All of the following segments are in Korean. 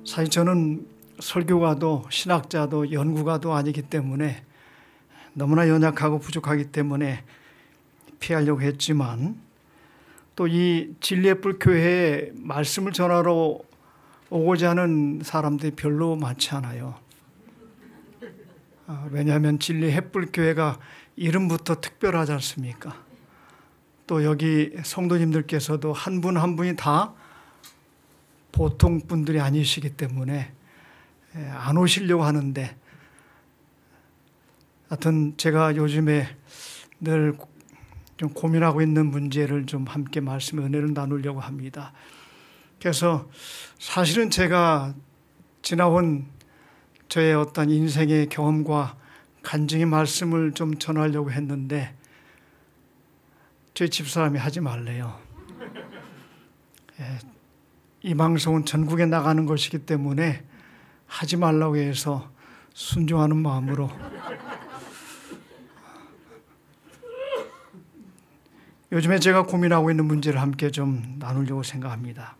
사실 저는 설교가도 신학자도 연구가도 아니기 때문에 너무나 연약하고 부족하기 때문에 피하려고 했지만 또 이 진리의 불 교회에 말씀을 전하러 오고자 하는 사람들이 별로 많지 않아요. 왜냐하면 진리의 햇불 교회가 이름부터 특별하지 않습니까? 또 여기 성도님들께서도 한 분 한 분이 다 보통 분들이 아니시기 때문에 안 오시려고 하는데, 하여튼 제가 요즘에 늘 좀 고민하고 있는 문제를 좀 함께 말씀의 은혜를 나누려고 합니다. 그래서 사실은 제가 지나온 저의 어떤 인생의 경험과 간증의 말씀을 좀 전하려고 했는데 저희 집사람이 하지 말래요. 이 방송은 전국에 나가는 것이기 때문에 하지 말라고 해서 순종하는 마음으로 요즘에 제가 고민하고 있는 문제를 함께 좀 나누려고 생각합니다.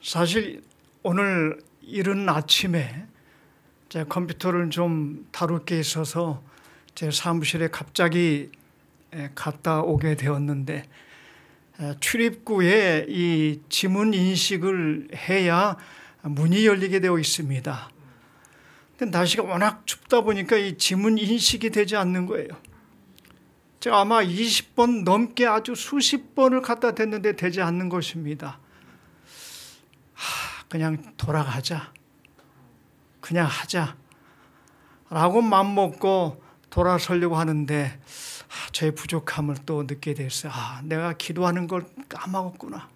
사실 오늘 이른 아침에 제가 컴퓨터를 좀 다룰 게 있어서 제 사무실에 갑자기 갔다 오게 되었는데 출입구에 이 지문 인식을 해야 문이 열리게 되어 있습니다. 근데 날씨가 워낙 춥다 보니까 이 지문 인식이 되지 않는 거예요. 제가 아마 20번 넘게 아주 수십 번을 갖다 댔는데 되지 않는 것입니다. 그냥 돌아가자. 그냥 하자. 라고 맘먹고 돌아서려고 하는데 저의 부족함을 또 느끼게 됐어요. 내가 기도하는 걸 까먹었구나.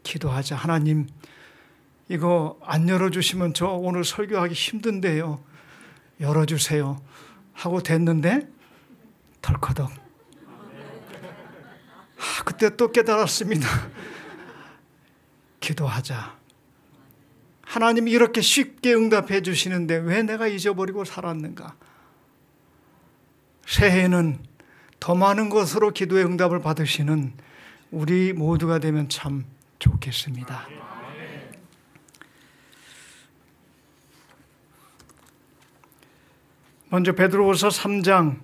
기도하자. 하나님, 이거 안 열어주시면 저 오늘 설교하기 힘든데요. 열어주세요. 하고 됐는데 덜커덕. 그때 또 깨달았습니다. 기도하자. 하나님이 이렇게 쉽게 응답해 주시는데 왜 내가 잊어버리고 살았는가? 새해에는 더 많은 것으로 기도의 응답을 받으시는 우리 모두가 되면 참 좋겠습니다. 먼저 베드로후서 3장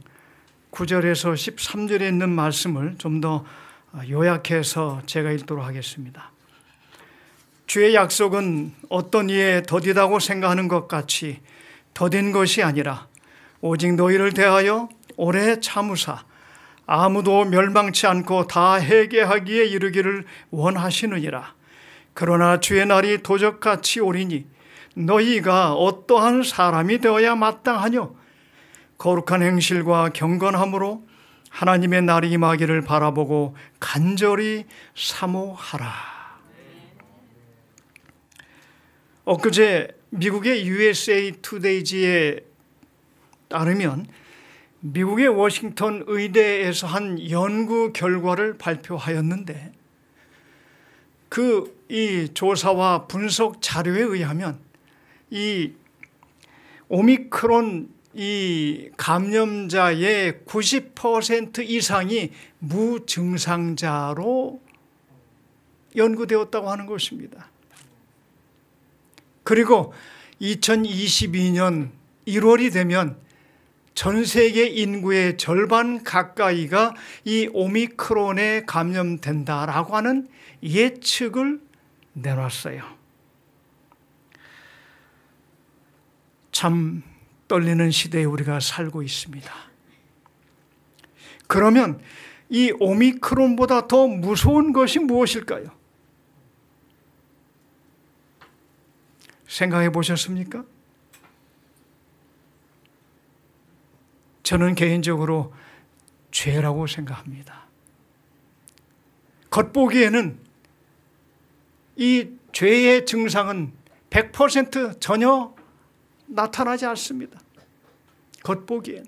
9절에서 13절에 있는 말씀을 좀 더 요약해서 제가 읽도록 하겠습니다. 주의 약속은 어떤 이에 더디다고 생각하는 것 같이 더딘 것이 아니라 오직 너희를 대하여 오래 참으사 아무도 멸망치 않고 다 회개하기에 이르기를 원하시느니라. 그러나 주의 날이 도적같이 오리니 너희가 어떠한 사람이 되어야 마땅하뇨? 거룩한 행실과 경건함으로 하나님의 날이 임하기를 바라보고 간절히 사모하라. 엊그제 미국의 USA 투데이지에 따르면 미국의 워싱턴 의대에서 한 연구 결과를 발표하였는데 이 조사와 분석 자료에 의하면 이 오미크론 이 감염자의 90% 이상이 무증상자로 연구되었다고 하는 것입니다. 그리고 2022년 1월이 되면 전 세계 인구의 절반 가까이가 이 오미크론에 감염된다라고 하는 예측을 내놨어요. 참 떨리는 시대에 우리가 살고 있습니다. 그러면 이 오미크론보다 더 무서운 것이 무엇일까요? 생각해 보셨습니까? 저는 개인적으로 죄라고 생각합니다. 겉보기에는 이 죄의 증상은 100% 전혀 나타나지 않습니다. 겉보기엔.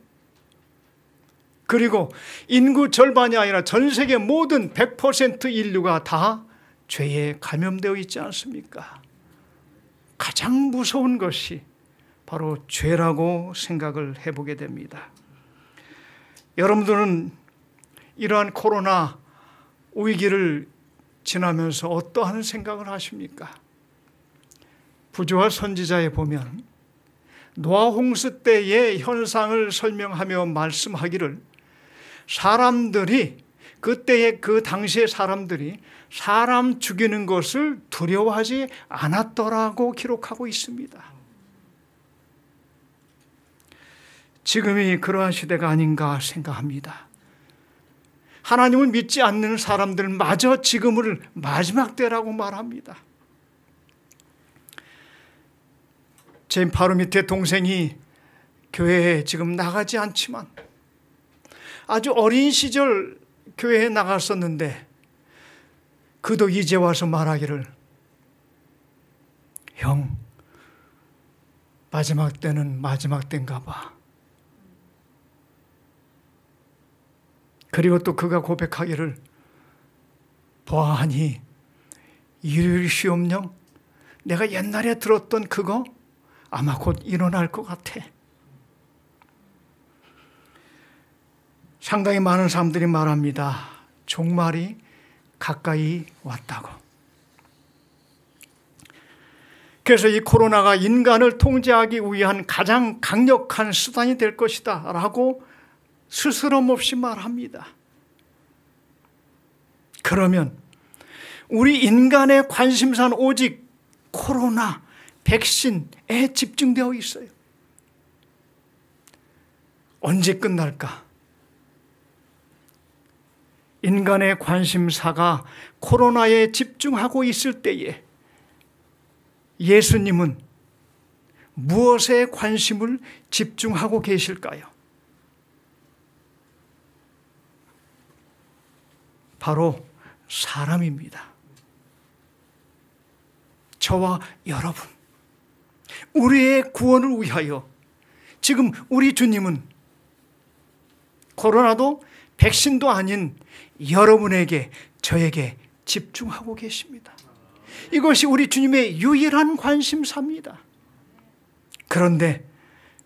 그리고 인구 절반이 아니라 전 세계 모든 100% 인류가 다 죄에 감염되어 있지 않습니까? 가장 무서운 것이 바로 죄라고 생각을 해보게 됩니다. 여러분들은 이러한 코로나 위기를 지나면서 어떠한 생각을 하십니까? 부조와 선지자에 보면 노아 홍수 때의 현상을 설명하며 말씀하기를 사람들이 그때의 그 당시의 사람들이 사람 죽이는 것을 두려워하지 않았더라고 기록하고 있습니다. 지금이 그러한 시대가 아닌가 생각합니다. 하나님을 믿지 않는 사람들마저 지금을 마지막 때라고 말합니다. 제 바로 밑에 동생이 교회에 지금 나가지 않지만 아주 어린 시절 교회에 나갔었는데 그도 이제 와서 말하기를 형, 마지막 때는 마지막 때인가 봐. 그리고 또 그가 고백하기를 보아하니 이르시옵녕 내가 옛날에 들었던 그거 아마 곧 일어날 것 같아. 상당히 많은 사람들이 말합니다. 종말이 가까이 왔다고. 그래서 이 코로나가 인간을 통제하기 위한 가장 강력한 수단이 될 것이다 라고 스스럼 없이 말합니다. 그러면 우리 인간의 관심사는 오직 코로나, 백신에 집중되어 있어요. 언제 끝날까? 인간의 관심사가 코로나에 집중하고 있을 때에 예수님은 무엇에 관심을 집중하고 계실까요? 바로 사람입니다. 저와 여러분, 우리의 구원을 위하여 지금 우리 주님은 코로나도 백신도 아닌 여러분에게, 저에게 집중하고 계십니다. 이것이 우리 주님의 유일한 관심사입니다. 그런데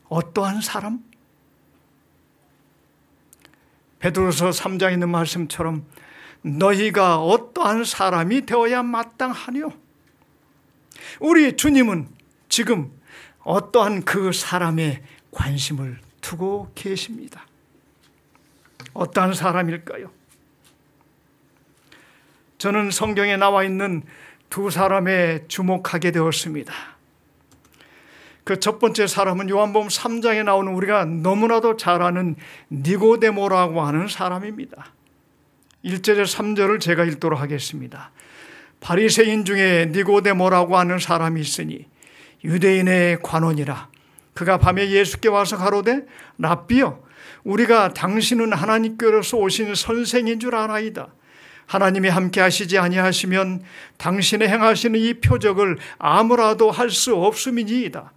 어떠한 사람? 베드로서 3장에 있는 말씀처럼 너희가 어떠한 사람이 되어야 마땅하뇨? 우리 주님은 지금 어떠한 그 사람의 관심을 두고 계십니다. 어떠한 사람일까요? 저는 성경에 나와 있는 두 사람에 주목하게 되었습니다. 그 첫 번째 사람은 요한복음 3장에 나오는 우리가 너무나도 잘 아는 니고데모라고 하는 사람입니다. 1절에 3절을 제가 읽도록 하겠습니다. 바리새인 중에 니고데모라고 하는 사람이 있으니 유대인의 관원이라. 그가 밤에 예수께 와서 가로되 랍비여 우리가 당신은 하나님께로서 오신 선생인 줄 아나이다. 하나님이 함께 하시지 아니하시면 당신의 행하시는 이 표적을 아무라도 할 수 없음이니이다.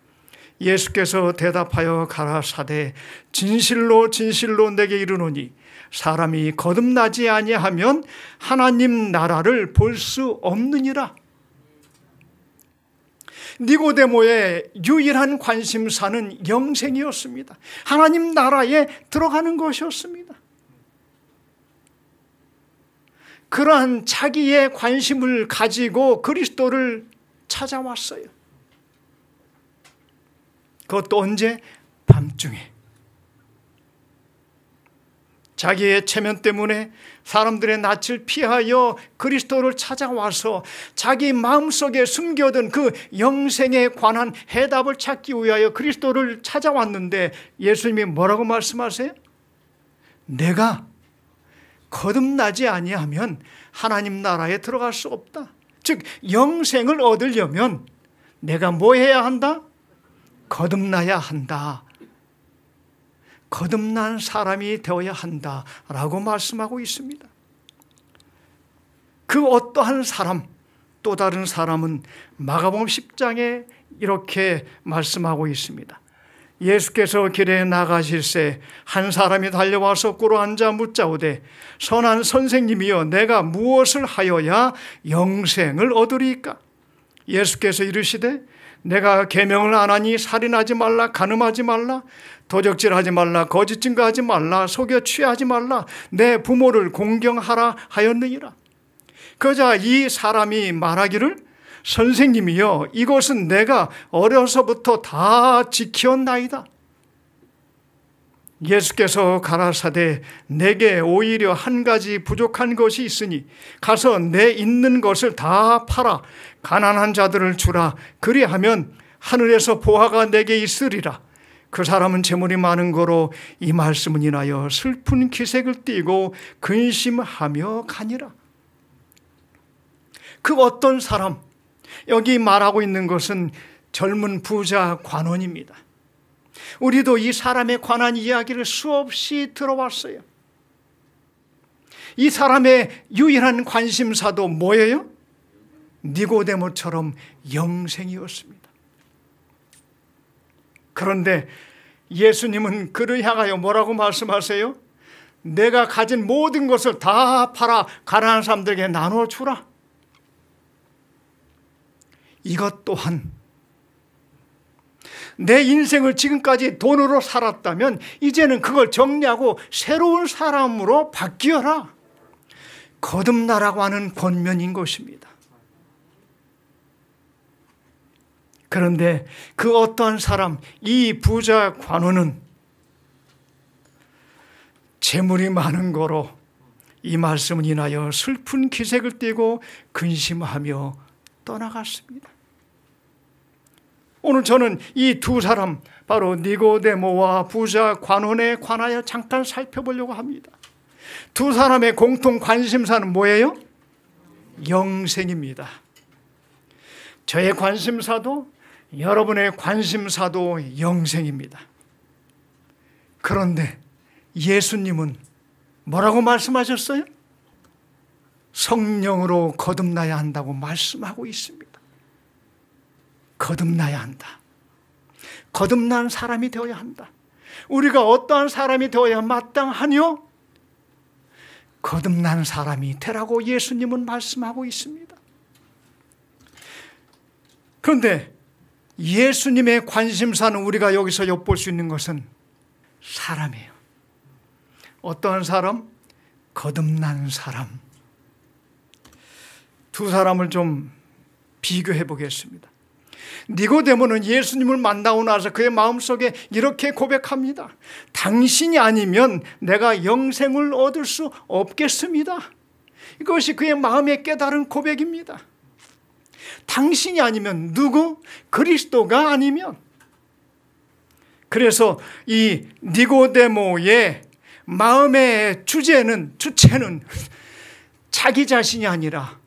예수께서 대답하여 가라사대 진실로 진실로 내게 이르노니 사람이 거듭나지 아니하면 하나님 나라를 볼 수 없느니라. 니고데모의 유일한 관심사는 영생이었습니다. 하나님 나라에 들어가는 것이었습니다. 그러한 자기의 관심을 가지고 그리스도를 찾아왔어요. 그것도 언제? 밤중에. 자기의 체면 때문에 사람들의 낯을 피하여 그리스도를 찾아와서 자기 마음속에 숨겨둔 그 영생에 관한 해답을 찾기 위하여 그리스도를 찾아왔는데 예수님이 뭐라고 말씀하세요? 내가 거듭나지 아니하면 하나님 나라에 들어갈 수 없다. 즉 영생을 얻으려면 내가 뭐 해야 한다? 거듭나야 한다. 거듭난 사람이 되어야 한다라고 말씀하고 있습니다. 그 어떠한 사람, 또 다른 사람은 마가복음 10장에 이렇게 말씀하고 있습니다. 예수께서 길에 나가실새 한 사람이 달려와서 꿇어앉아 묻자오되 선한 선생님이여 내가 무엇을 하여야 영생을 얻으리까? 예수께서 이르시되 내가 계명을 안 하니 살인하지 말라, 간음하지 말라, 도적질하지 말라, 거짓 증거하지 말라, 속여 취하지 말라, 내 부모를 공경하라 하였느니라. 그러자 이 사람이 말하기를 선생님이여, 이것은 내가 어려서부터 다 지켰나이다. 예수께서 가라사대 내게 오히려 한 가지 부족한 것이 있으니 가서 내 있는 것을 다 팔아 가난한 자들을 주라. 그리하면 하늘에서 보화가 내게 있으리라. 그 사람은 재물이 많은 거로 이 말씀을 인하여 슬픈 기색을 띠고 근심하며 가니라. 그 어떤 사람, 여기 말하고 있는 것은 젊은 부자 관원입니다. 우리도 이 사람에 관한 이야기를 수없이 들어왔어요. 이 사람의 유일한 관심사도 뭐예요? 니고데모처럼 영생이었습니다. 그런데 예수님은 그를 향하여 뭐라고 말씀하세요? 내가 가진 모든 것을 다 팔아 가난한 사람들에게 나눠주라. 이것 또한 내 인생을 지금까지 돈으로 살았다면 이제는 그걸 정리하고 새로운 사람으로 바뀌어라. 거듭나라고 하는 권면인 것입니다. 그런데 그 어떠한 사람, 이 부자 관원은 재물이 많은 거로 이 말씀을 인하여 슬픈 기색을 띠고 근심하며 떠나갔습니다. 오늘 저는 이 두 사람, 바로 니고데모와 부자 관원에 관하여 잠깐 살펴보려고 합니다. 두 사람의 공통 관심사는 뭐예요? 영생입니다. 저의 관심사도 여러분의 관심사도 영생입니다. 그런데 예수님은 뭐라고 말씀하셨어요? 성령으로 거듭나야 한다고 말씀하고 있습니다. 거듭나야 한다. 거듭난 사람이 되어야 한다. 우리가 어떠한 사람이 되어야 마땅하뇨? 거듭난 사람이 되라고 예수님은 말씀하고 있습니다. 그런데 예수님의 관심사는 우리가 여기서 엿볼 수 있는 것은 사람이에요. 어떠한 사람? 거듭난 사람. 두 사람을 좀 비교해 보겠습니다. 니고데모는 예수님을 만나고 나서 그의 마음속에 이렇게 고백합니다. 당신이 아니면 내가 영생을 얻을 수 없겠습니다. 이것이 그의 마음에 깨달은 고백입니다. 당신이 아니면 누구? 그리스도가 아니면. 그래서 이 니고데모의 마음의 주체는 자기 자신이 아니라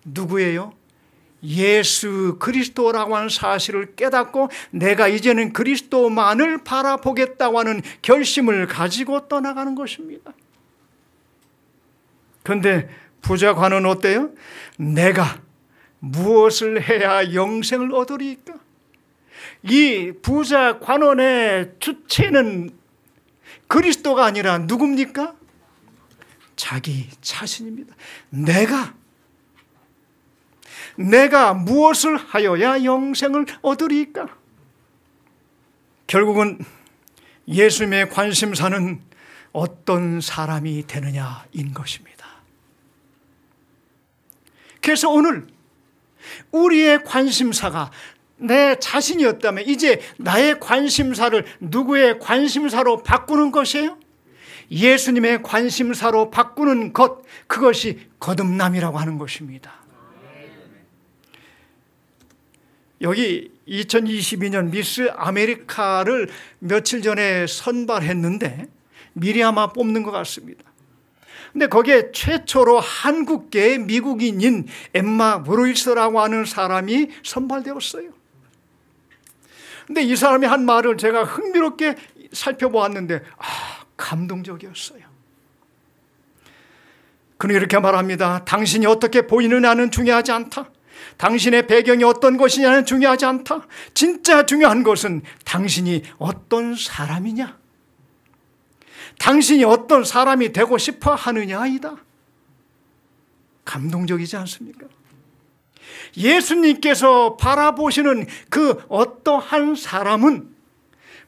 누구예요? 예수 그리스도라고 하는 사실을 깨닫고 내가 이제는 그리스도만을 바라보겠다고 하는 결심을 가지고 떠나가는 것입니다. 그런데 부자 관원은 어때요? 내가 무엇을 해야 영생을 얻으리까? 이 부자 관원의 주체는 그리스도가 아니라 누굽니까? 자기 자신입니다. 내가 무엇을 하여야 영생을 얻으리까? 결국은 예수님의 관심사는 어떤 사람이 되느냐인 것입니다. 그래서 오늘 우리의 관심사가 내 자신이었다면 이제 나의 관심사를 누구의 관심사로 바꾸는 것이에요? 예수님의 관심사로 바꾸는 것, 그것이 거듭남이라고 하는 것입니다. 여기 2022년 미스 아메리카를 며칠 전에 선발했는데 미리 아마 뽑는 것 같습니다. 근데 거기에 최초로 한국계의 미국인인 엠마 브루이스라고 하는 사람이 선발되었어요. 근데 이 사람이 한 말을 제가 흥미롭게 살펴보았는데 감동적이었어요. 그는 이렇게 말합니다. 당신이 어떻게 보이느냐는 중요하지 않다. 당신의 배경이 어떤 것이냐는 중요하지 않다. 진짜 중요한 것은 당신이 어떤 사람이냐, 당신이 어떤 사람이 되고 싶어 하느냐이다. 감동적이지 않습니까? 예수님께서 바라보시는 그 어떠한 사람은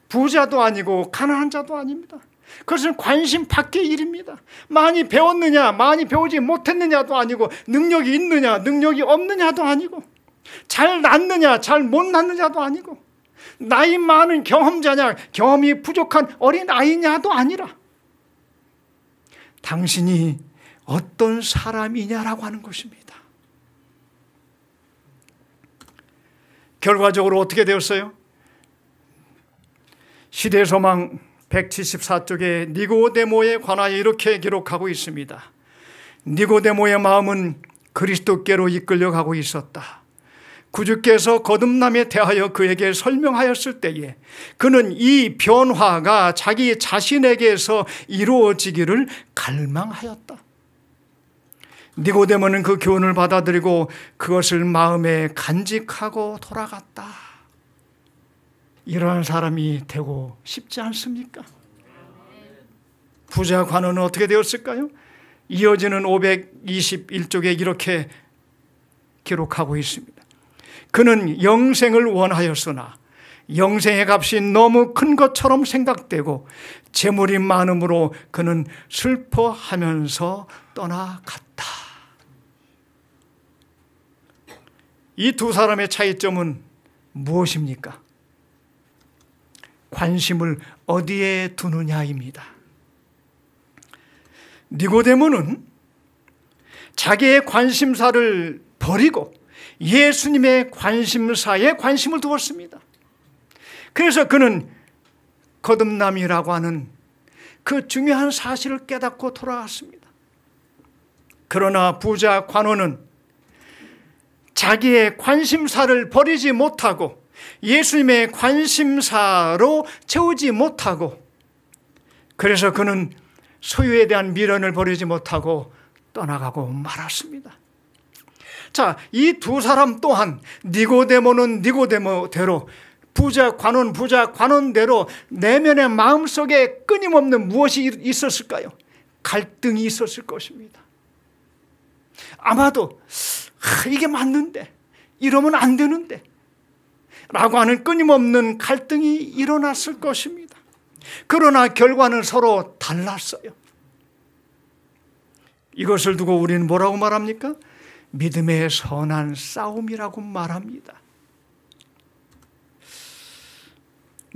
부자도 아니고 가난한 자도 아닙니다. 그것은 관심 밖의 일입니다. 많이 배웠느냐, 많이 배우지 못했느냐도 아니고, 능력이 있느냐, 능력이 없느냐도 아니고, 잘 낳느냐, 잘 못 낳느냐도 아니고, 나이 많은 경험자냐, 경험이 부족한 어린아이냐도 아니라, 당신이 어떤 사람이냐라고 하는 것입니다. 결과적으로 어떻게 되었어요? 시대소망 174쪽에 니고데모에 관하여 이렇게 기록하고 있습니다. 니고데모의 마음은 그리스도께로 이끌려가고 있었다. 구주께서 거듭남에 대하여 그에게 설명하였을 때에 그는 이 변화가 자기 자신에게서 이루어지기를 갈망하였다. 니고데모는 그 교훈을 받아들이고 그것을 마음에 간직하고 돌아갔다. 이러한 사람이 되고 싶지 않습니까? 부자 관원은 어떻게 되었을까요? 이어지는 521쪽에 이렇게 기록하고 있습니다. 그는 영생을 원하였으나 영생의 값이 너무 큰 것처럼 생각되고 재물이 많음으로 그는 슬퍼하면서 떠나갔다. 이 두 사람의 차이점은 무엇입니까? 관심을 어디에 두느냐입니다. 니고데모는 자기의 관심사를 버리고 예수님의 관심사에 관심을 두었습니다. 그래서 그는 거듭남이라고 하는 그 중요한 사실을 깨닫고 돌아갔습니다. 그러나 부자 관원은 자기의 관심사를 버리지 못하고 예수님의 관심사로 채우지 못하고, 그래서 그는 소유에 대한 미련을 버리지 못하고 떠나가고 말았습니다. 자, 이 두 사람 또한 니고데모는 니고데모대로, 부자 관원대로 내면의 마음속에 끊임없는 무엇이 있었을까요? 갈등이 있었을 것입니다. 아마도 이게 맞는데, 이러면 안 되는데 라고 하는 끊임없는 갈등이 일어났을 것입니다. 그러나 결과는 서로 달랐어요. 이것을 두고 우리는 뭐라고 말합니까? 믿음의 선한 싸움이라고 말합니다.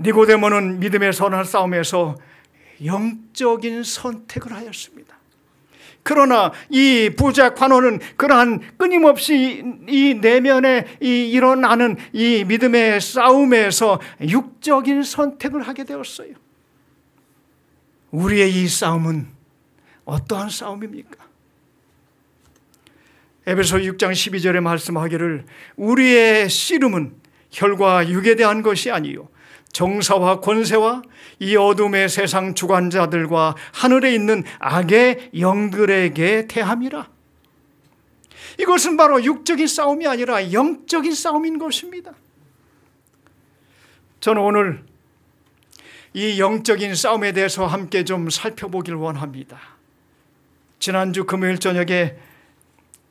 니고데모는 믿음의 선한 싸움에서 영적인 선택을 하였습니다. 그러나 이 부자 관원은 그러한 끊임없이 이 내면에 일어나는 이 믿음의 싸움에서 육적인 선택을 하게 되었어요. 우리의 이 싸움은 어떠한 싸움입니까? 에베소 6장 12절에 말씀하기를 우리의 씨름은 혈과 육에 대한 것이 아니요 정사와 권세와 이 어둠의 세상 주관자들과 하늘에 있는 악의 영들에게 대함이라. 이것은 바로 육적인 싸움이 아니라 영적인 싸움인 것입니다. 저는 오늘 이 영적인 싸움에 대해서 함께 좀 살펴보길 원합니다. 지난주 금요일 저녁에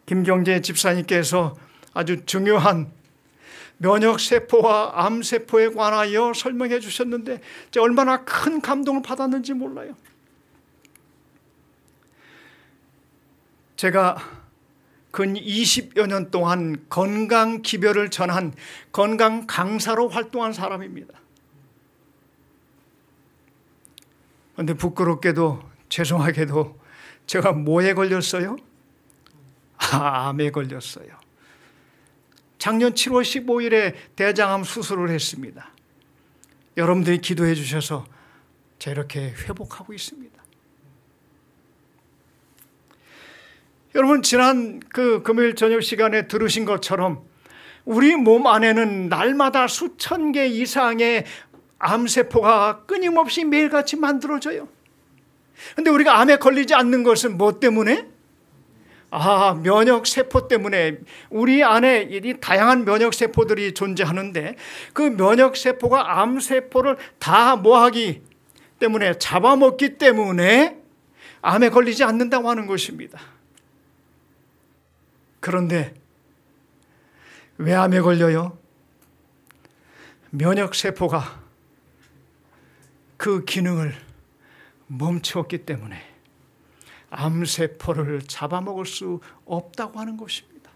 김경재 집사님께서 아주 중요한 면역세포와 암세포에 관하여 설명해 주셨는데 제가 얼마나 큰 감동을 받았는지 몰라요. 제가 근 20여 년 동안 건강 기별을 전한 건강 강사로 활동한 사람입니다. 그런데 부끄럽게도 죄송하게도 제가 뭐에 걸렸어요? 암에 걸렸어요. 작년 7월 15일에 대장암 수술을 했습니다. 여러분들이 기도해 주셔서 제가 이렇게 회복하고 있습니다. 여러분 지난 그 금요일 저녁 시간에 들으신 것처럼 우리 몸 안에는 날마다 수천 개 이상의 암세포가 끊임없이 매일같이 만들어져요. 그런데 우리가 암에 걸리지 않는 것은 뭐 때문에? 면역세포 때문에. 우리 안에 이 다양한 면역세포들이 존재하는데 그 면역세포가 암세포를 다 뭐하기 때문에 잡아먹기 때문에 암에 걸리지 않는다고 하는 것입니다. 그런데 왜 암에 걸려요? 면역세포가 그 기능을 멈추었기 때문에 암세포를 잡아먹을 수 없다고 하는 것입니다.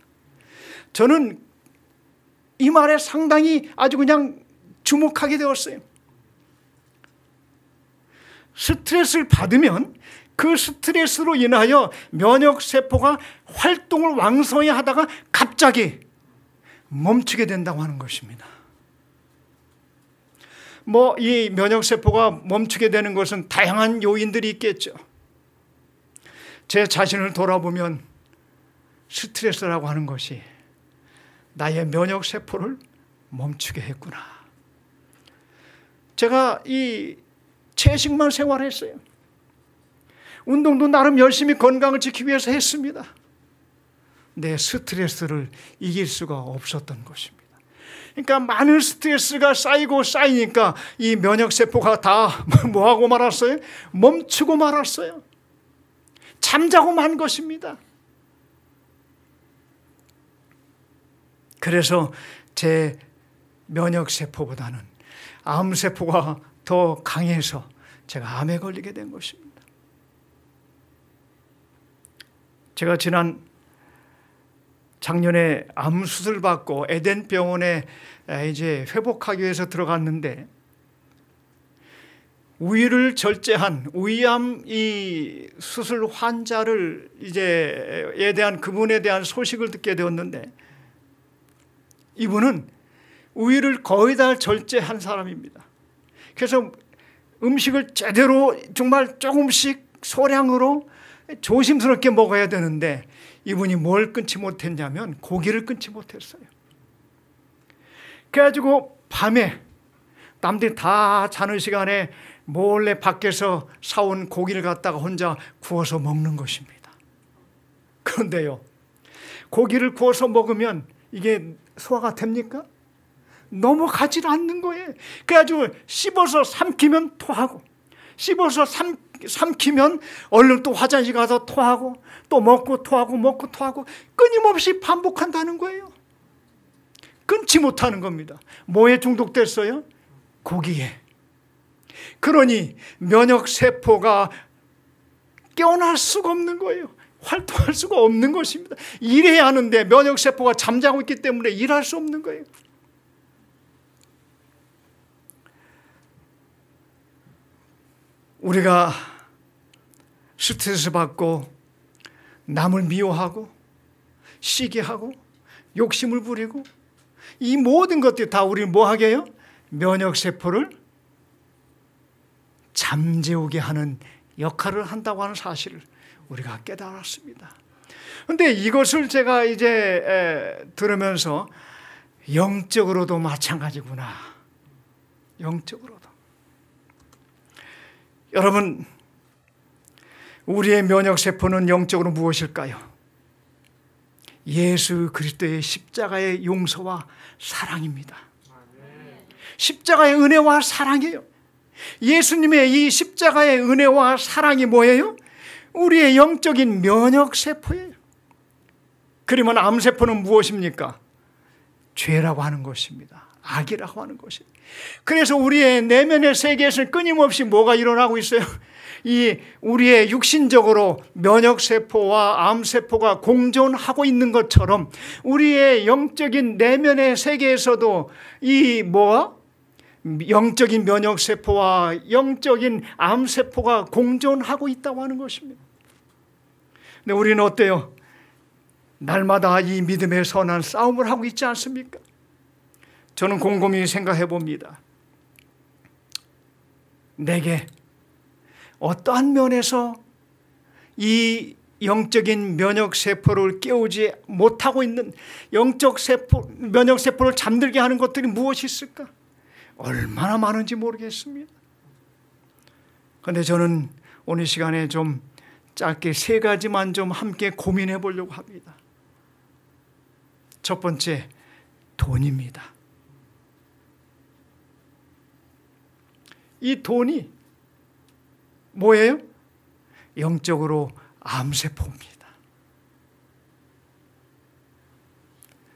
저는 이 말에 상당히 아주 그냥 주목하게 되었어요. 스트레스를 받으면 그 스트레스로 인하여 면역세포가 활동을 왕성히 하다가 갑자기 멈추게 된다고 하는 것입니다. 이 면역세포가 멈추게 되는 것은 다양한 요인들이 있겠죠. 제 자신을 돌아보면 스트레스라고 하는 것이 나의 면역세포를 멈추게 했구나. 제가 이 채식만 생활했어요. 운동도 나름 열심히 건강을 지키기 위해서 했습니다. 내 스트레스를 이길 수가 없었던 것입니다. 그러니까 많은 스트레스가 쌓이니까 이 면역세포가 다 뭐하고 말았어요? 멈추고 말았어요. 잠자고 만 것입니다. 그래서 제 면역세포보다는 암세포가 더 강해서 제가 암에 걸리게 된 것입니다. 제가 작년에 암 수술 받고 에덴 병원에 이제 회복하기 위해서 들어갔는데 우위를 절제한 우위암 이 수술 환자를 그분에 대한 소식을 듣게 되었는데 이분은 우위를 거의 다 절제한 사람입니다. 그래서 음식을 제대로 정말 조금씩 소량으로 조심스럽게 먹어야 되는데 이분이 뭘 끊지 못했냐면 고기를 끊지 못했어요. 그래가지고 밤에 남들이 다 자는 시간에 몰래 밖에서 사온 고기를 갖다가 혼자 구워서 먹는 것입니다. 그런데요, 고기를 구워서 먹으면 이게 소화가 됩니까? 넘어가질 않는 거예요. 그래가지고 씹어서 삼키면 토하고, 씹어서 삼키면 얼른 또 화장실 가서 토하고, 또 먹고 토하고 끊임없이 반복한다는 거예요. 끊지 못하는 겁니다. 뭐에 중독됐어요? 고기에. 그러니 면역세포가 깨어날 수가 없는 거예요. 활동할 수가 없는 것입니다. 일해야 하는데 면역세포가 잠자고 있기 때문에 일할 수 없는 거예요. 우리가 스트레스 받고 남을 미워하고 시기하고 욕심을 부리고 이 모든 것들이 다 우리를 뭐하게 해요? 면역세포를 잠재우게 하는 역할을 한다고 하는 사실을 우리가 깨달았습니다. 그런데 이것을 제가 이제 들으면서 영적으로도 마찬가지구나. 영적으로도. 여러분, 우리의 면역세포는 영적으로 무엇일까요? 예수 그리스도의 십자가의 용서와 사랑입니다. 십자가의 은혜와 사랑이에요. 예수님의 이 십자가의 은혜와 사랑이 뭐예요? 우리의 영적인 면역세포예요. 그러면 암세포는 무엇입니까? 죄라고 하는 것입니다. 악이라고 하는 것입니다. 그래서 우리의 내면의 세계에서는 끊임없이 뭐가 일어나고 있어요? 이 우리의 육신적으로 면역세포와 암세포가 공존하고 있는 것처럼 우리의 영적인 내면의 세계에서도 이 영적인 면역세포와 영적인 암세포가 공존하고 있다고 하는 것입니다. 근데 우리는 어때요? 날마다 이 믿음의 선한 싸움을 하고 있지 않습니까? 저는 곰곰이 생각해 봅니다. 내게 어떠한 면에서 이 영적인 면역세포를 깨우지 못하고 있는 면역세포를 잠들게 하는 것들이 무엇이 있을까? 얼마나 많은지 모르겠습니다. 그런데 저는 오늘 시간에 좀 짧게 3가지만 좀 함께 고민해 보려고 합니다. 첫 번째, 돈입니다. 이 돈이 뭐예요? 영적으로 암세포입니다.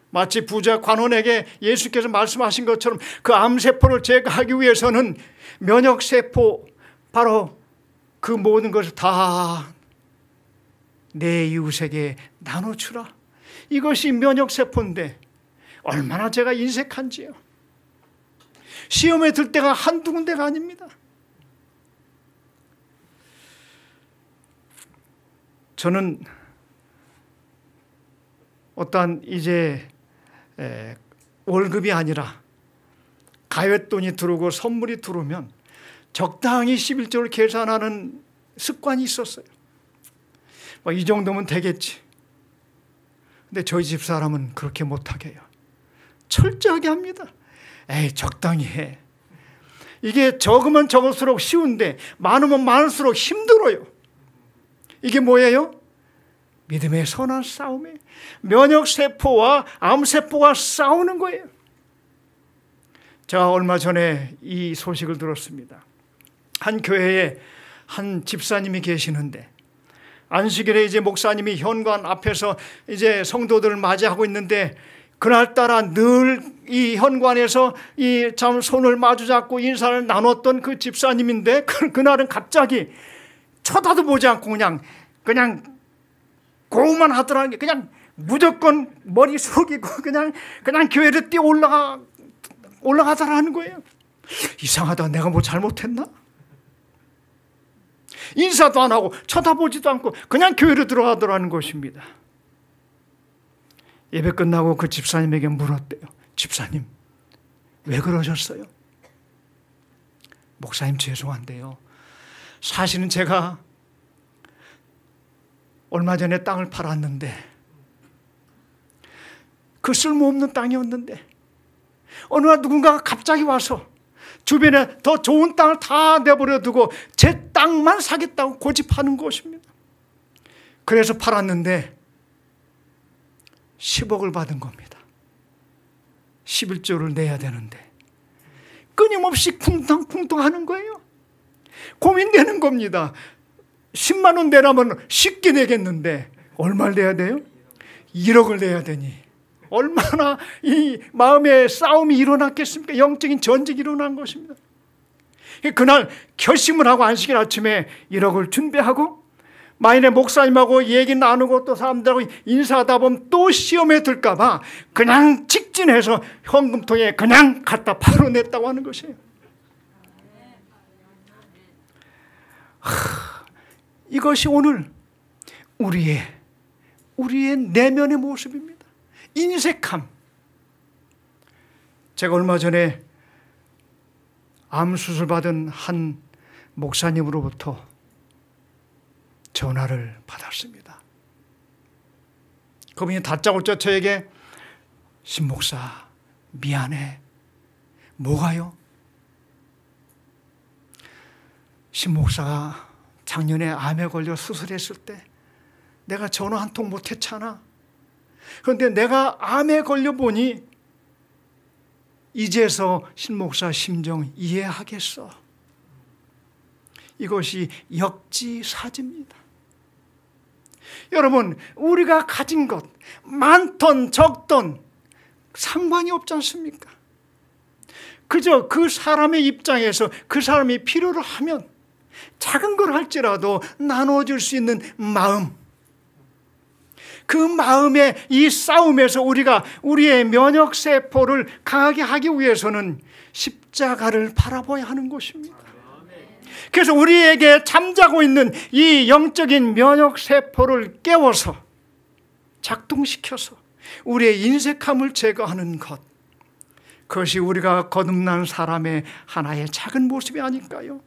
마치 부자 관원에게 예수께서 말씀하신 것처럼 그 암세포를 제거하기 위해서는 면역세포, 바로 그 모든 것을 다 내 이웃에게 나눠주라. 이것이 면역세포인데 얼마나 제가 인색한지요. 시험에 들 때가 한두 군데가 아닙니다. 저는 어떠한 이제 월급이 아니라 가외돈이 들어오고 선물이 들어오면 적당히 11조를 계산하는 습관이 있었어요. 이 정도면 되겠지. 근데 저희 집 사람은 그렇게 못하게 해요. 철저하게 합니다. 에이, 적당히 해. 이게 적으면 적을수록 쉬운데 많으면 많을수록 힘들어요. 이게 뭐예요? 믿음의 선한 싸움에 면역세포와 암세포가 싸우는 거예요. 제가 얼마 전에 이 소식을 들었습니다. 한 교회에 한 집사님이 계시는데 안식일에 이제 목사님이 현관 앞에서 이제 성도들을 맞이하고 있는데 그날따라 늘 이 현관에서 이 참 손을 마주 잡고 인사를 나눴던 그 집사님인데 그날은 갑자기 쳐다도 보지 않고 그냥 고만 하더라는 게 그냥 무조건 머리 숙이고 그냥 교회를 뛰어 올라가더라는 거예요. 이상하다. 내가 뭐 잘못했나? 인사도 안 하고 쳐다보지도 않고 그냥 교회로 들어가더라는 것입니다. 예배 끝나고 그 집사님에게 물었대요. 집사님, 왜 그러셨어요? 목사님, 죄송한데요. 사실은 제가 얼마 전에 땅을 팔았는데 그 쓸모없는 땅이었는데 어느 날 누군가가 갑자기 와서 주변에 더 좋은 땅을 다 내버려 두고 제 땅만 사겠다고 고집하는 것입니다. 그래서 팔았는데 10억을 받은 겁니다. 11조를 내야 되는데 끊임없이 쿵탕쿵탕 하는 거예요. 고민되는 겁니다. 10만 원 내라면 쉽게 내겠는데 얼마를 내야 돼요? 1억을 내야 되니 얼마나 이 마음의 싸움이 일어났겠습니까? 영적인 전쟁이 일어난 것입니다. 그날 결심을 하고 안식일 아침에 1억을 준비하고 만일에 목사님하고 얘기 나누고 또 사람들하고 인사하다 보면 또 시험에 들까 봐 그냥 직진해서 현금통에 그냥 갖다 바로 냈다고 하는 것이에요. 이것이 오늘 우리의 내면의 모습입니다. 인색함. 제가 얼마 전에 암 수술 받은 한 목사님으로부터 전화를 받았습니다. 그분이 다짜고짜 저에게 신목사 미안해. 뭐가요? 신목사가 작년에 암에 걸려 수술했을 때 내가 전화 한 통 못했잖아. 그런데 내가 암에 걸려 보니 이제서 신목사 심정 이해하겠어. 이것이 역지사지입니다. 여러분, 우리가 가진 것 많던 적던 상관이 없지 않습니까? 그저 그 사람의 입장에서 그 사람이 필요로 하면 작은 걸 할지라도 나눠줄 수 있는 마음, 그 마음의 이 싸움에서 우리가 우리의 면역세포를 강하게 하기 위해서는 십자가를 바라봐야 하는 것입니다. 그래서 우리에게 잠자고 있는 이 영적인 면역세포를 깨워서 작동시켜서 우리의 인색함을 제거하는 것, 그것이 우리가 거듭난 사람의 하나의 작은 모습이 아닐까요?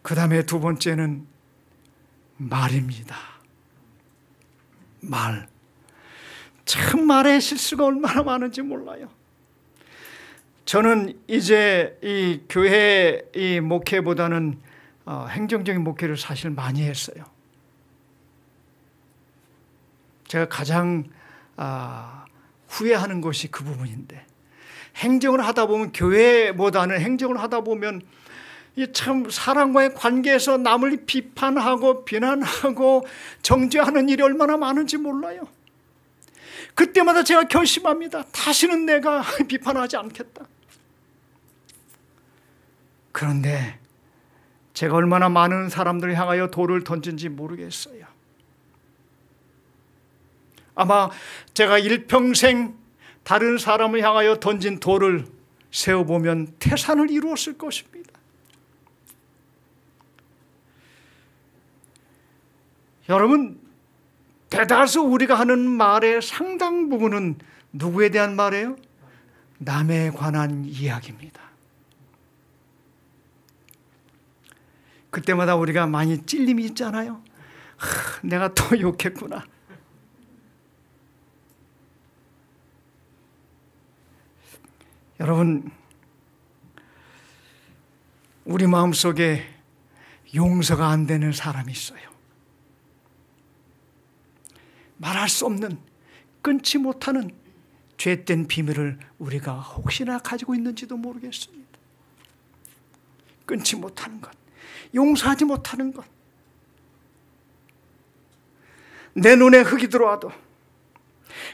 그 다음에 두 번째는 말입니다. 말. 참 말의 실수가 얼마나 많은지 몰라요. 저는 이제 이 교회 이 목회보다는 행정적인 목회를 사실 많이 했어요. 제가 가장 후회하는 것이 그 부분인데, 행정을 하다 보면, 교회보다는 행정을 하다 보면 참 사람과의 관계에서 남을 비판하고 비난하고 정죄하는 일이 얼마나 많은지 몰라요. 그때마다 제가 결심합니다. 다시는 내가 비판하지 않겠다. 그런데 제가 얼마나 많은 사람들을 향하여 돌을 던진지 모르겠어요. 아마 제가 일평생 다른 사람을 향하여 던진 돌을 세어보면 태산을 이루었을 것입니다. 여러분, 대다수 우리가 하는 말의 상당 부분은 누구에 대한 말이에요? 남에 관한 이야기입니다. 그때마다 우리가 많이 찔림이 있잖아요. 내가 또 욕했구나. 여러분, 우리 마음속에 용서가 안 되는 사람이 있어요. 말할 수 없는, 끊지 못하는 죄된 비밀을 우리가 혹시나 가지고 있는지도 모르겠습니다. 끊지 못하는 것, 용서하지 못하는 것. 내 눈에 흙이 들어와도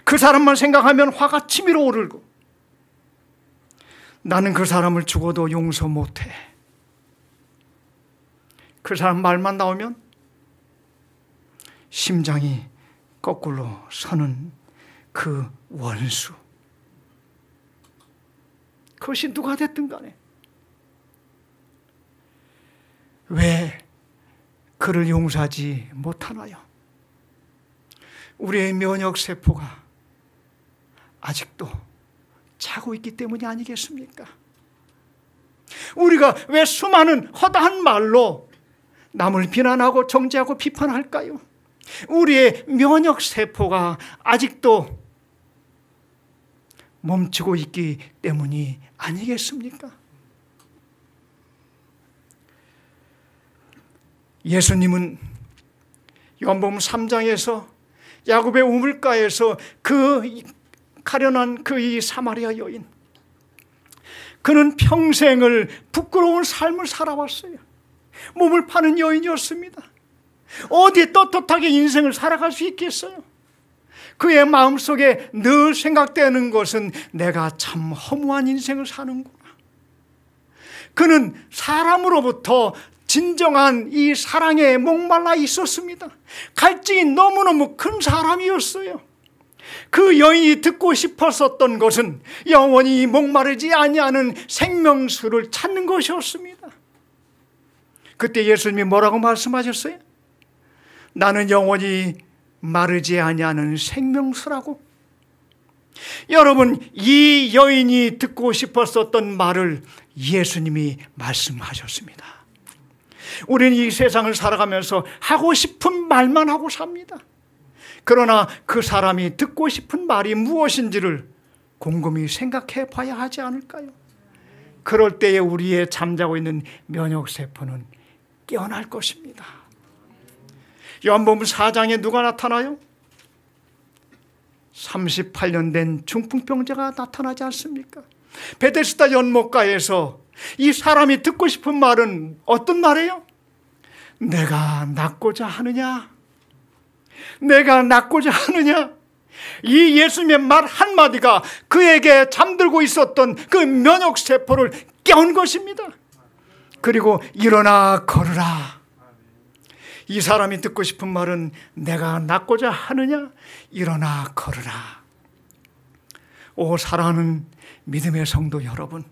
그 사람만 생각하면 화가 치밀어 오르고 나는 그 사람을 죽어도 용서 못해. 그 사람 말만 나오면 심장이 거꾸로 서는 그 원수. 그것이 누가 됐든 간에 왜 그를 용서하지 못하나요? 우리의 면역세포가 아직도 차고 있기 때문이 아니겠습니까? 우리가 왜 수많은 허다한 말로 남을 비난하고 정죄하고 비판할까요? 우리의 면역세포가 아직도 멈추고 있기 때문이 아니겠습니까? 예수님은 요한복음 3장에서 야곱의 우물가에서 그 가련한 그 이 사마리아 여인, 그는 평생을 부끄러운 삶을 살아왔어요. 몸을 파는 여인이었습니다. 어디에 떳떳하게 인생을 살아갈 수 있겠어요? 그의 마음속에 늘 생각되는 것은 내가 참 허무한 인생을 사는구나. 그는 사람으로부터 진정한 이 사랑에 목말라 있었습니다. 갈증이 너무너무 큰 사람이었어요. 그 여인이 듣고 싶었었던 것은 영원히 목마르지 아니하는 생명수를 찾는 것이었습니다. 그때 예수님이 뭐라고 말씀하셨어요? 나는 영원히 마르지 아니하는 생명수라고. 여러분, 이 여인이 듣고 싶었었던 말을 예수님이 말씀하셨습니다. 우리는 이 세상을 살아가면서 하고 싶은 말만 하고 삽니다. 그러나 그 사람이 듣고 싶은 말이 무엇인지를 곰곰이 생각해 봐야 하지 않을까요? 그럴 때에 우리의 잠자고 있는 면역세포는 깨어날 것입니다. 요한복음 4장에 누가 나타나요? 38년 된 중풍병자가 나타나지 않습니까? 베데스다 연못가에서 이 사람이 듣고 싶은 말은 어떤 말이에요? 내가 낫고자 하느냐? 내가 낫고자 하느냐? 이 예수님의 말 한마디가 그에게 잠들고 있었던 그 면역세포를 깨운 것입니다. 그리고 일어나 걸으라. 이 사람이 듣고 싶은 말은 내가 낫고자 하느냐? 일어나 걸으라. 오, 사랑하는 믿음의 성도 여러분,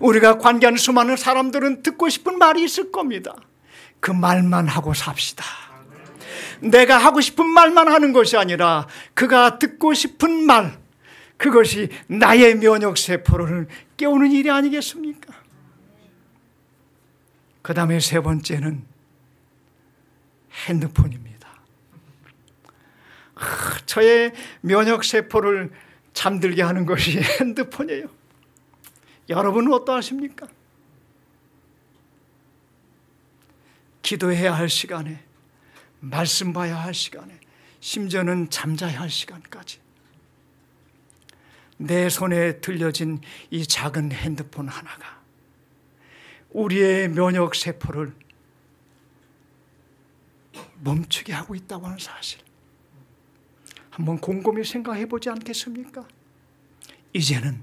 우리가 관계하는 수많은 사람들은 듣고 싶은 말이 있을 겁니다. 그 말만 하고 삽시다. 내가 하고 싶은 말만 하는 것이 아니라 그가 듣고 싶은 말, 그것이 나의 면역세포를 깨우는 일이 아니겠습니까? 그 다음에 세 번째는 핸드폰입니다. 저의 면역세포를 잠들게 하는 것이 핸드폰이에요. 여러분은 어떠하십니까? 기도해야 할 시간에, 말씀 봐야 할 시간에, 심지어는 잠자야 할 시간까지 내 손에 들려진 이 작은 핸드폰 하나가 우리의 면역세포를 멈추게 하고 있다고 하는 사실. 한번 곰곰이 생각해 보지 않겠습니까? 이제는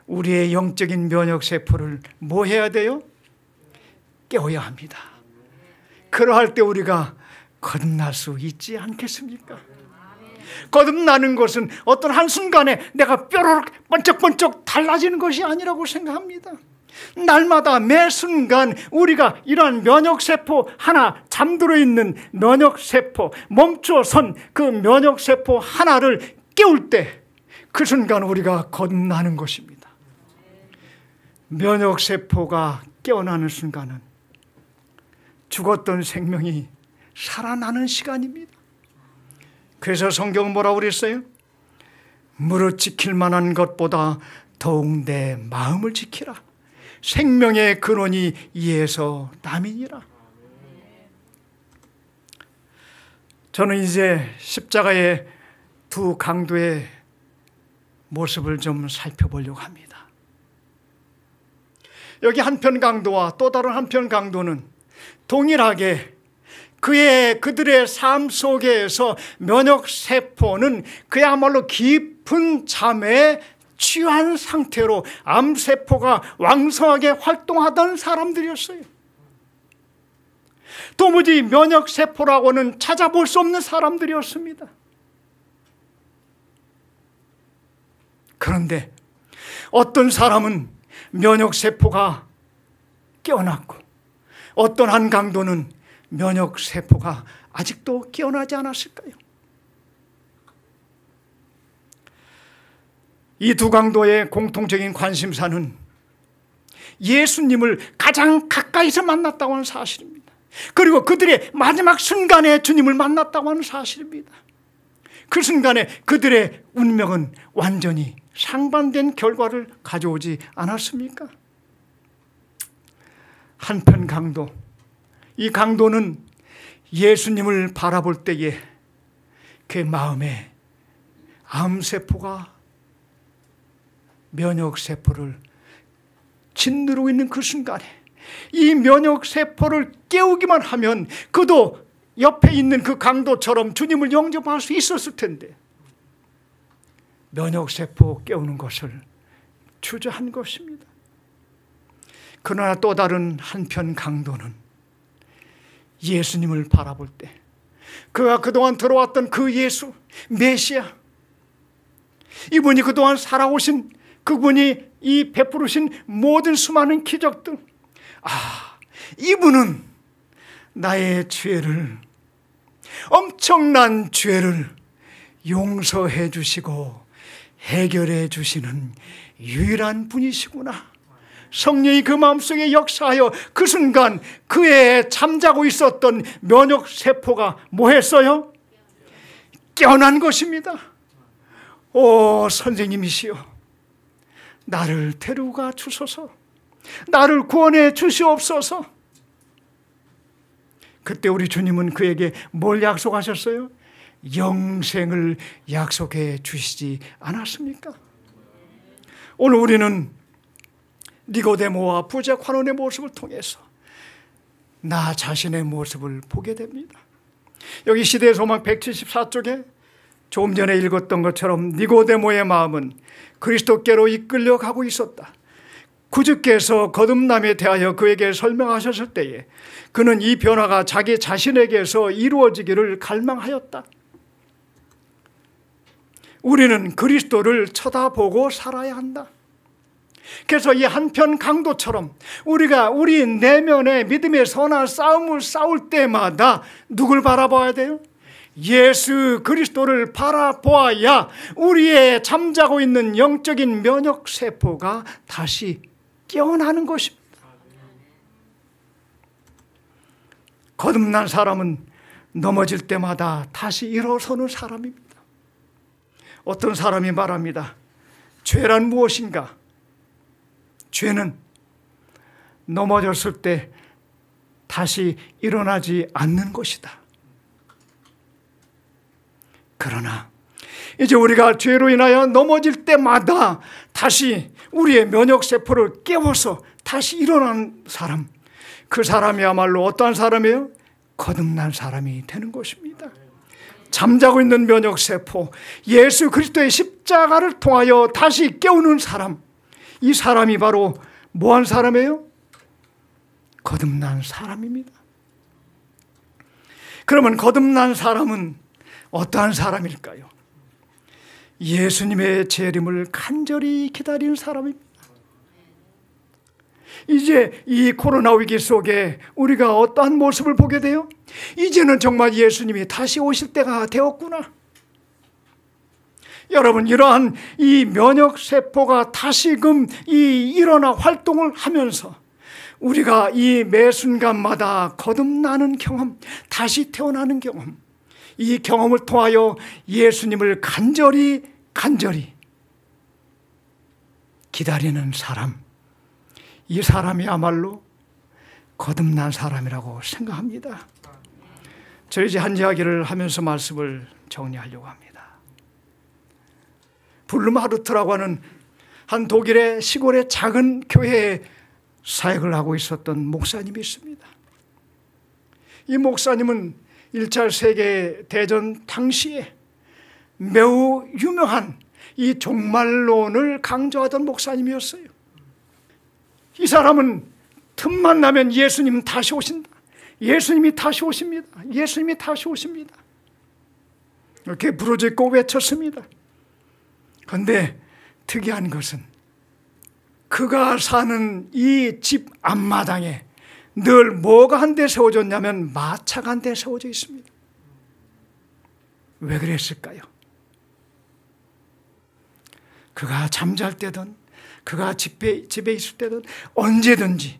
우리의 영적인 면역세포를 뭐 해야 돼요? 깨워야 합니다. 그러할 때 우리가 거듭날 수 있지 않겠습니까? 거듭나는 것은 어떤 한순간에 내가 뾰로록 번쩍번쩍 달라지는 것이 아니라고 생각합니다. 날마다 매 순간 우리가 이러한 면역세포 하나, 잠들어 있는 면역세포, 멈춰선 그 면역세포 하나를 깨울 때 그 순간 우리가 거듭나는 것입니다. 면역세포가 깨어나는 순간은 죽었던 생명이 살아나는 시간입니다. 그래서 성경은 뭐라고 그랬어요? 무릇 지킬 만한 것보다 더욱 내 마음을 지키라. 생명의 근원이 이에서 남이니라. 저는 이제 십자가의 두 강도의 모습을 좀 살펴보려고 합니다. 여기 한편 강도와 또 다른 한편 강도는 동일하게 그들의 삶 속에서 면역세포는 그야말로 깊은 잠에 취한 상태로 암세포가 왕성하게 활동하던 사람들이었어요. 도무지 면역세포라고는 찾아볼 수 없는 사람들이었습니다. 그런데 어떤 사람은 면역세포가 깨어났고 어떤 한 강도는 면역세포가 아직도 깨어나지 않았을까요? 이 두 강도의 공통적인 관심사는 예수님을 가장 가까이서 만났다고 하는 사실입니다. 그리고 그들의 마지막 순간에 주님을 만났다고 하는 사실입니다. 그 순간에 그들의 운명은 완전히 상반된 결과를 가져오지 않았습니까? 한편 강도, 이 강도는 예수님을 바라볼 때에 그의 마음에 암세포가 면역세포를 짓누르고 있는 그 순간에 이 면역세포를 깨우기만 하면 그도 옆에 있는 그 강도처럼 주님을 영접할 수 있었을 텐데 면역세포 깨우는 것을 주저한 것입니다. 그러나 또 다른 한편 강도는 예수님을 바라볼 때 그가 그동안 들어왔던 그 예수, 메시아, 이분이 그동안 살아오신 그분이 이 베푸르신 모든 수많은 기적들, 이분은 나의 죄를, 엄청난 죄를 용서해 주시고 해결해 주시는 유일한 분이시구나. 성령이 그 마음속에 역사하여 그 순간 그의 잠자고 있었던 면역세포가 뭐 했어요? 깨어난 것입니다. 오 선생님이시여, 나를 데려가 주소서, 나를 구원해 주시옵소서. 그때 우리 주님은 그에게 뭘 약속하셨어요? 영생을 약속해 주시지 않았습니까? 오늘 우리는 니고데모와 부자 관원의 모습을 통해서 나 자신의 모습을 보게 됩니다. 여기 시대의 소망 174쪽에 조금 전에 읽었던 것처럼 니고데모의 마음은 그리스도께로 이끌려가고 있었다. 구주께서 거듭남에 대하여 그에게 설명하셨을 때에 그는 이 변화가 자기 자신에게서 이루어지기를 갈망하였다. 우리는 그리스도를 쳐다보고 살아야 한다. 그래서 이 한편 강도처럼 우리가 우리 내면의 믿음의 선한 싸움을 싸울 때마다 누굴 바라봐야 돼요? 예수 그리스도를 바라보아야 우리의 잠자고 있는 영적인 면역세포가 다시 깨어나는 것입니다. 거듭난 사람은 넘어질 때마다 다시 일어서는 사람입니다. 어떤 사람이 말합니다. 죄란 무엇인가? 죄는 넘어졌을 때 다시 일어나지 않는 것이다. 그러나 이제 우리가 죄로 인하여 넘어질 때마다 다시 우리의 면역세포를 깨워서 다시 일어난 사람, 그 사람이야말로 어떠한 사람이에요? 거듭난 사람이 되는 것입니다. 잠자고 있는 면역세포, 예수 그리스도의 십자가를 통하여 다시 깨우는 사람, 이 사람이 바로 뭐한 사람이에요? 거듭난 사람입니다. 그러면 거듭난 사람은 어떠한 사람일까요? 예수님의 재림을 간절히 기다리는 사람입니다. 이제 이 코로나 위기 속에 우리가 어떠한 모습을 보게 돼요? 이제는 정말 예수님이 다시 오실 때가 되었구나. 여러분, 이러한 이 면역세포가 다시금 일어나 활동을 하면서 우리가 이 매 순간마다 거듭나는 경험, 다시 태어나는 경험, 이 경험을 통하여 예수님을 간절히 기다리는 사람, 이 사람이야말로 거듭난 사람이라고 생각합니다. 저희 이제 한 이야기를 하면서 말씀을 정리하려고 합니다. 블룸하르트라고 하는 한 독일의 시골의 작은 교회에 사역을 하고 있었던 목사님이 있습니다. 이 목사님은 1차 세계대전 당시에 매우 유명한 이 종말론을 강조하던 목사님이었어요. 이 사람은 틈만 나면 예수님 다시 오신다. 예수님이 다시 오십니다. 예수님이 다시 오십니다. 이렇게 부르짖고 외쳤습니다. 그런데 특이한 것은 그가 사는 이 집 앞마당에 늘 뭐가 한 대 세워졌냐면 마차가 한 대 세워져 있습니다. 왜 그랬을까요? 그가 잠잘 때든 그가 집에 있을 때든 언제든지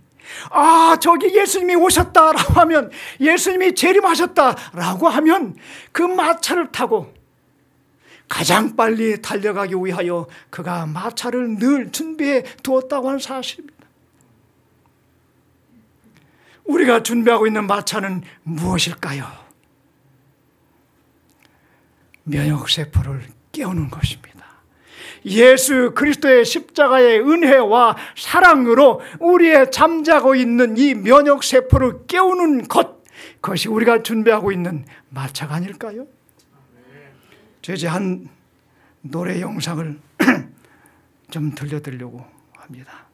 저기 예수님이 오셨다라고 하면, 예수님이 재림하셨다라고 하면 그 마차를 타고 가장 빨리 달려가기 위하여 그가 마차를 늘 준비해 두었다고 하는 사실입니다. 우리가 준비하고 있는 마차는 무엇일까요? 면역세포를 깨우는 것입니다. 예수 그리스도의 십자가의 은혜와 사랑으로 우리의 잠자고 있는 이 면역세포를 깨우는 것, 그것이 우리가 준비하고 있는 마차가 아닐까요? 제가 한 노래 영상을 좀 들려드리려고 합니다.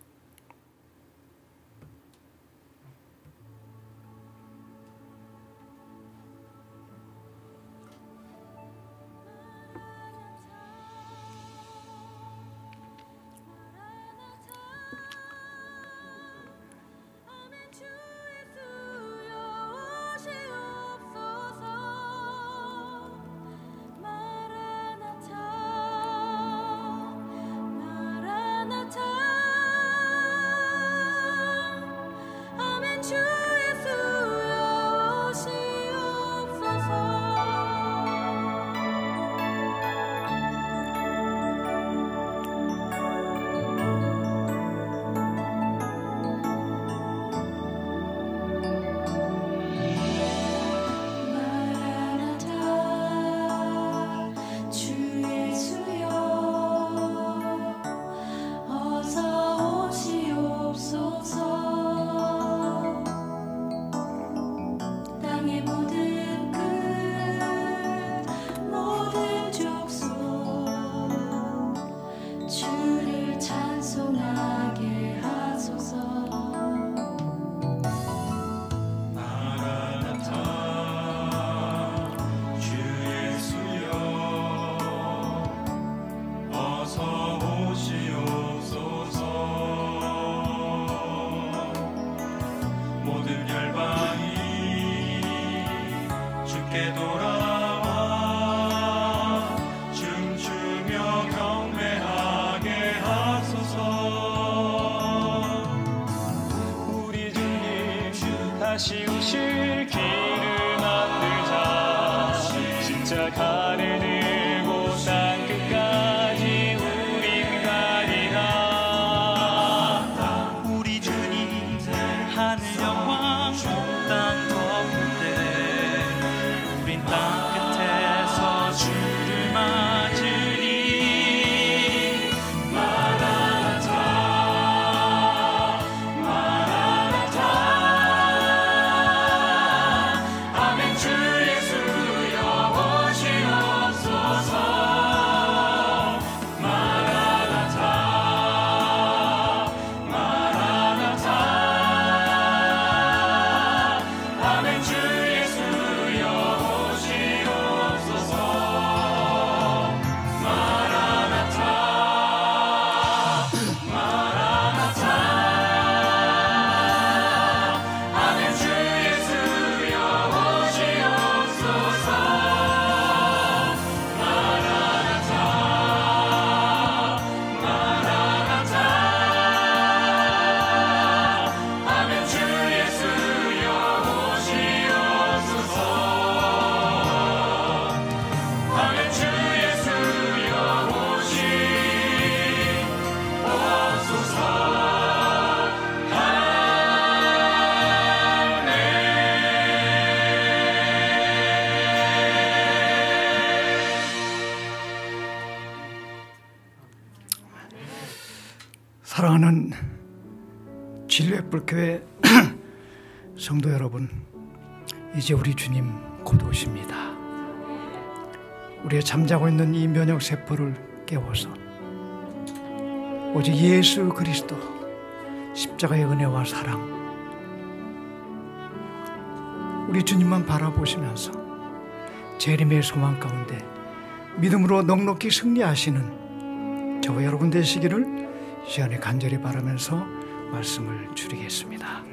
다시 오실 길을 만들자. 십자가를 들고 땅 끝까지 우린 가리라. 우리 주님 하늘 영광 땅 덮을 때 우린 땅 끝에서 주를 맞으리. 주 예수여 오시옵소서. 사랑하는 진례불교회 성도 여러분, 이제 우리 주님 곧 오십니다. 우리의 잠자고 있는 이 면역세포를 깨워서 오직 예수 그리스도 십자가의 은혜와 사랑, 우리 주님만 바라보시면서 재림의 소망 가운데 믿음으로 넉넉히 승리하시는 저와 여러분 되시기를 시간에 간절히 바라면서 말씀을 줄이겠습니다.